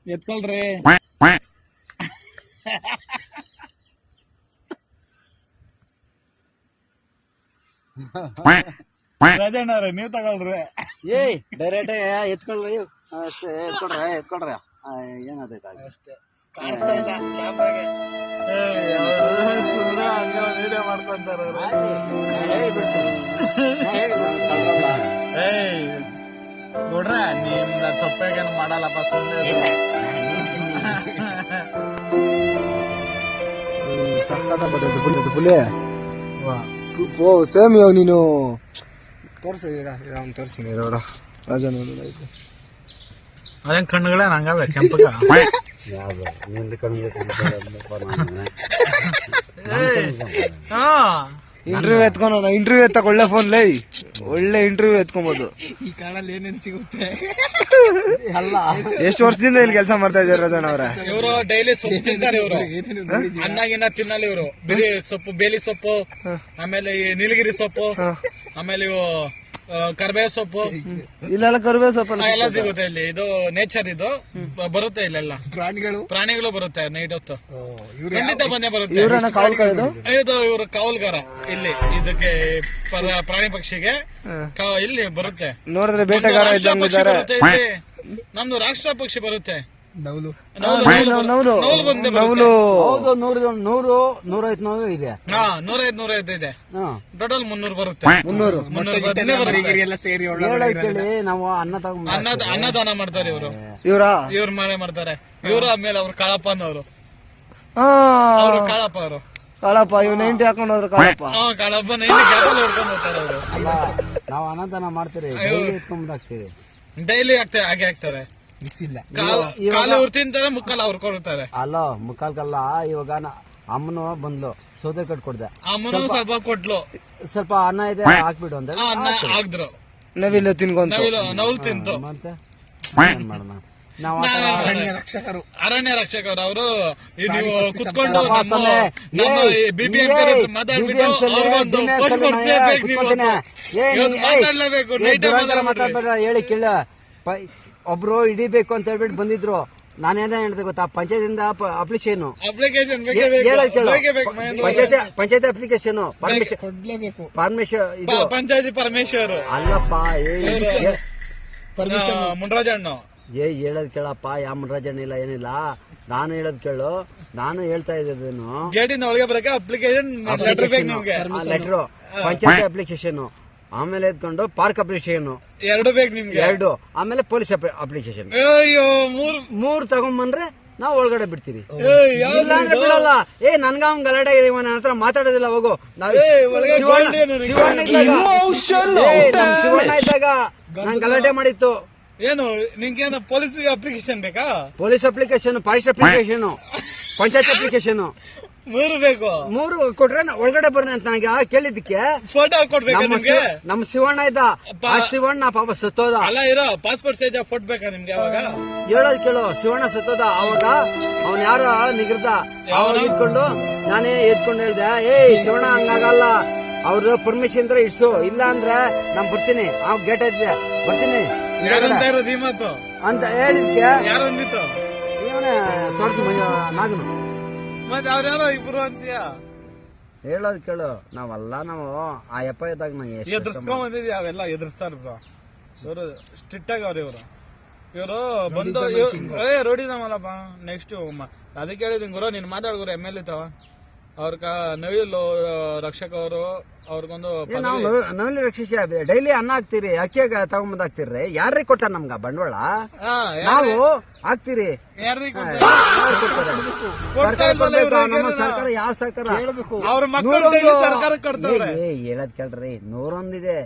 ಎತ್ಕೊಳ್ರಿ. ರಾಜಣ್ಣವ್ರೆ ನೀವ್ ತಗೊಳ್ರಿ. ಏಯ್ ಡೈರೆಕ್ಟ್ ಎತ್ಕೊಳ್ರಿ ಅಷ್ಟೇ. ಎತ್ಕೊಳ್ರಿ ಏನಾದೈತ ಅಷ್ಟೇ. ಕಾಣಿಸ್ತಾ ಇಲ್ಲ ಕ್ಯಾಮ್ರಾಗೆ. ಸುಮ್ಮನೆ ಹಂಗ ವಿಡಿಯೋ ಮಾಡ್ಕೊಂತಾರ. ನೋಡ್ರ ನಿಮ್ನ ತಪ್ಪಾಗೇನು ಮಾಡಲ್ಲಪ್ಪ, ಸುಮ್ಮನೆ ಪುಲಿ ಸೇಮ್. ಇವಾಗ ನೀನು ತೋರಿಸಿದ ರಾಜನ ಅದೇನ್ ಕಣ್ಣುಗಳೇ ನಂಗವೆ ಕೆಂಪಗ. ಇಂಟರ್ವ್ಯೂ ಎತ್ಕೊಳ. ಇಂಟರ್ವ್ಯೂ ಎತ್ತಕ್ ಒಳ್ಳೆ ಫೋನ್ ಲೈ, ಒಳ್ಳೆ ಇಂಟರ್ವ್ಯೂ ಎತ್ಕೊಬೋದು. ಈ ಕಾಲಲ್ಲಿ ಏನೇನ್ ಸಿಗುತ್ತೆ ಅಲ್ಲ. ಎಷ್ಟು ವರ್ಷದಿಂದ ಇಲ್ಲಿ ಕೆಲಸ ಮಾಡ್ತಾ ಇದ್ದಾರೆ ರಾಜಣ್ಣ ಅವ್ರ? ಇವರು ಡೈಲಿ ಸೊಪ್ಪು ತಿಂತಾರೆ. ಇವರು ಅನ್ನಾಗಿನ್ನ ತಿನ್ನಲ್ಲ. ಇವರು ಬಿರಿ ಸೊಪ್ಪು, ಬೇಲಿ ಸೊಪ್ಪು, ಆಮೇಲೆ ಈ ನೀಲಗಿರಿ ಸೊಪ್ಪು, ಆಮೇಲೆ ಇವು ಕರ್ಬೇವು ಸೊಪ್ಪು, ಇಲ್ಲೆಲ್ಲ ಕರ್ಬೇವು ಸೊಪ್ಪು ಎಲ್ಲ ಸಿಗುತ್ತೆ ಇಲ್ಲಿ. ಇದು ನೇಚರ್, ಇದು ಬರುತ್ತೆ ಇಲ್ಲೆಲ್ಲ. ಪ್ರಾಣಿಗಳು ಬರುತ್ತೆ ನೈಟ್ ಹೊತ್ತು, ಖಂಡಿತ ಬಂದೇ ಬರುತ್ತೆ. ಇದು ಇವರು ಕಾವಲ್ಗಾರ ಇಲ್ಲಿ, ಇದಕ್ಕೆ ಪ್ರಾಣಿ ಪಕ್ಷಿಗೆ ಇಲ್ಲಿ ಬರುತ್ತೆ. ನೋಡಿದ್ರೆ ಬೇಟೆಗಾರ ಇದ್ದಂಗಿದ್ದಾರೆ. ನಮ್ದು ರಾಷ್ಟ್ರ ಪಕ್ಷಿ ಬರುತ್ತೆ ನವಲು. ಇದೆ 100 ಇದೆ. ಟೋಟಲ್ 300 ಬರುತ್ತೆ. 300 ಸೇರಿ ನಾವು ಅನ್ನದಾನ ಮಾಡ್ತಾರೆ ಇವರು. ಇವ್ರ ಮನೆ ಮಾಡ್ತಾರೆ ಇವರು. ಆಮೇಲೆ ಅವ್ರು ಕಾಳಪ್ಪ ಅನ್ನೋರು. ಅವರು ಕಾಳಪ್ಪ, ಅವರು ಕಾಳಪ್ಪ. ಇವ್ 90 ಹಾಕೊಂಡು ಹೋದ್ರು ಕಾಳಪ್ಪ. ಕಾಳಪ್ಪ 90 ಗ್ಯಾಪಲ್ಲಿ ಹೊಡ್ಕೊಂಡು ಹೋಗ್ತಾರೆ ಅವರು. ನಾವು ಅನ್ನದಾನ ಮಾಡ್ತೀರಿ, ಹಾಕ್ತೀರಿ ಡೈಲಿ ಹಾಗೆ ಹಾಕ್ತಾರೆ. ಕಾಲು ಅವ್ರು ತಿಂತಾರೆ, ಮುಕ್ಕಾಲು ಅವ್ರು ಕೊಡ್ತಾರೆ. ಅಲ್ಲ ಮುಕ್ಕಾಲ್ಕಲ್ಲ. ಇವಾಗ ಅಮ್ಮನು ಬಂದ್ಲು, ಸೌದೆ ಕಟ್ಕೊಡ್ದೆ. ಅಮ್ಮನು ಸ್ವಲ್ಪ ಕೊಟ್ಲು, ಸ್ವಲ್ಪ ಅನ್ನ ಇದೆ ಹಾಕ್ಬಿಡು ಅಂತ ಹಾಕಿದ್ರು. ನವಿಲು ತಿನ್ಕೊಂತ ನವಲು ತಿಂತು. ಮತ್ತೆ ಅರಣ್ಯ ರಕ್ಷಕರು ಅವರು. ನೀವು ಕುತ್ಕೊಂಡು ಮಾತಾಡ್ಬಿಟ್ಟು ಹೇಳಿ ಕೇಳ. ಒಬ್ರು ಹಿಡಿಬೇಕು ಅಂತ ಹೇಳ್ಬಿಟ್ಟು ಬಂದಿದ್ರು. ನಾನೇನ ಹೇಳ್ದೆ ಗೊತ್ತಾ, ಪಂಚಾಯತಿಂದ ಅಪ್ಲಿಕೇಶನ್ ಪಂಚಾಯತಿ ಅಪ್ಲಿಕೇಶನ್ ಪರ್ಮಿಷನ್ ಪಂಚಾಯತಿ ಪರಮೇಶ್ವರ್ ಅಲ್ಲಪ್ಪ. ಮುನ್ರಾಜಣ್ಣ ಹೇಳದ್ ಕೇಳಪ್ಪ. ಯಾವ ಮುನ್ರಾಜಣ್ಣ ಇಲ್ಲ, ಏನಿಲ್ಲ. ನಾನು ಹೇಳದ್ ಕೇಳು. ನಾನು ಹೇಳ್ತಾ ಇದ್ದೇನು, ಗೇಟಿಂದ ಒಳಗೆ ಬರಕ್ಕೆ ಅಪ್ಲಿಕೇಶನ್ ಲೆಟರ್, ಪಂಚಾಯತಿ ಅಪ್ಲಿಕೇಶನ್, ಆಮೇಲೆ ಎತ್ಕೊಂಡು ಪಾರ್ಕ್ ಅಪ್ಲಿಕೇಶನ್ 2 ಬೇಕು ನಿಮ್ಗೆ. 2 ಆಮೇಲೆ ಪೊಲೀಸ್ ಅಪ್ಲಿಕೇಶನ್. ಮೂರ್ ತಗೊಂಡ್ಬಂದ್ರೆ ನಾವು ಒಳಗಡೆ ಬಿಡ್ತೀವಿ. ಇಲ್ಲಾಂದ್ರೆ ಬಿಡಲ್ಲ. ನನ್ಗ ಅವ್ನ್ ಗಲಾಟೆ ಇದೆ, ನನ್ನ ಹತ್ರ ಮಾತಾಡೋದಿಲ್ಲ. ಹೋಗು. ಶಿವಣ್ಣ ಇದ್ದಾಗ ನಾನ್ ಗಲಾಟೆ ಮಾಡಿತ್ತು. ಏನು ನಿಂಗೇನು ಪೊಲೀಸ್ ಅಪ್ಲಿಕೇಶನ್ ಬೇಕಾ? Police application, forest application, panchayat application 3 ಬೇಕು. 3 ಕೊಟ್ರೆ ಒಳಗಡೆ ಬರ್ನೆ ಅಂತ ನನಗೆ ಕೇಳಿದ್ದಕ್ಕೆ ಫೋಟೋ ಕೊಡ್ಬೇಕಾ ನಿಮ್ಗೆ? ನಮ್ಮ ಶಿವಣ್ಣ ಇದ್ದ. ಆ ಶಿವಣ್ಣ ಪಾಪ ಸತ್ತೋದ. ಅಲ್ಲ ಇರೋ ಪಾಸ್ಪೋರ್ಟ್ ಸೈಜ್ ಫೋಟೋ ಬೇಕಾ ನಿಮ್ಗೆ? ಅವಾಗ ಹೇಳೋದ್ ಕೇಳು. ಶಿವಣ್ಣ ಸತ್ತೋದ. ಅವಾಗ ಅವ್ನ್ ಯಾರು ನಿಗರ್ದ, ಅವಾಗ ಇಟ್ಕೊಂಡು ನಾನೇ ಎತ್ಕೊಂಡು ಹೇಳ್ದೆ, ಶಿವಣ್ಣ ಹಂಗಾಗಲ್ಲ, ಅವ್ರದ್ದು ಪರ್ಮಿಷನ್ ಇದ್ರೆ ಇಡ್ಸು, ಇಲ್ಲ ಅಂದ್ರೆ ನಾನ್ ಬರ್ತೀನಿ, ಗೇಟ್ ಐತೆ ಬರ್ತೀನಿ ಅಂತ ಹೇಳಿದ್ಕೆ ಯಾರಂದಿತ್ತು? ಇವನೇ ತೋರ್ಸಿ ನಾಗನು. ಮತ್ತೆ ಅವ್ರ್ಯಾರೋ ಇಬ್ರು ಅಂತೀಯ? ಹೇಳೋದ್ ಕೇಳು. ನಾವಲ್ಲ, ನಾವು ಆ ಎಪ್ಪ ಇದ್ದಾಗ ನಾ ಎದುರ್ಸ್ಕೊಂಡ್ ಬಂದಿದ್ವಿ. ಅವೆಲ್ಲ ಎದುರಿಸ್ತಾರ ಇವರು. ಸ್ಟ್ರಿಕ್ಟ್ ಆಗಿ ಅವ್ರ ಇವರು ಬಂದು ರೋಡಿದಮ್ಮಲ್ಲಪ್ಪ. ನೆಕ್ಸ್ಟ್ ಅದಕ್ಕೆ ಹೇಳಿದೀನಿ ಗುರು, ನೀನ್ ಮಾತಾಡ್ಗುರು MLA ತವ. ಅವ್ರ ನವಿಲು ರಕ್ಷಕ ಅವರು. ಅವ್ರಿಗೊಂದು ನವಿಲು ರಕ್ಷಕ ಡೈಲಿ ಅನ್ನ ಹಾಕ್ತಿರಿ, ಅಕ್ಕಿಯಾಗ ತಗೊಂಬಂದ್ ಹಾಕ್ತಿರ್ರಿ. ಯಾರಿಗೆ ಕೊಟ್ಟಾರ ನಮ್ಗ ಬಂಡವಾಳ? ನಾವು ಹಾಕ್ತಿರಿ. ಸರ್ಕಾರ ಯಾವ ಸರ್ಕಾರ? ಅವ್ರ ಮಕ್ಕಳು ಸರ್ಕಾರ ಕೊಡ್ತಾರೆ. ಹೇಳದ್ ಕೇಳ್ರಿ, 101 ಇದೆ.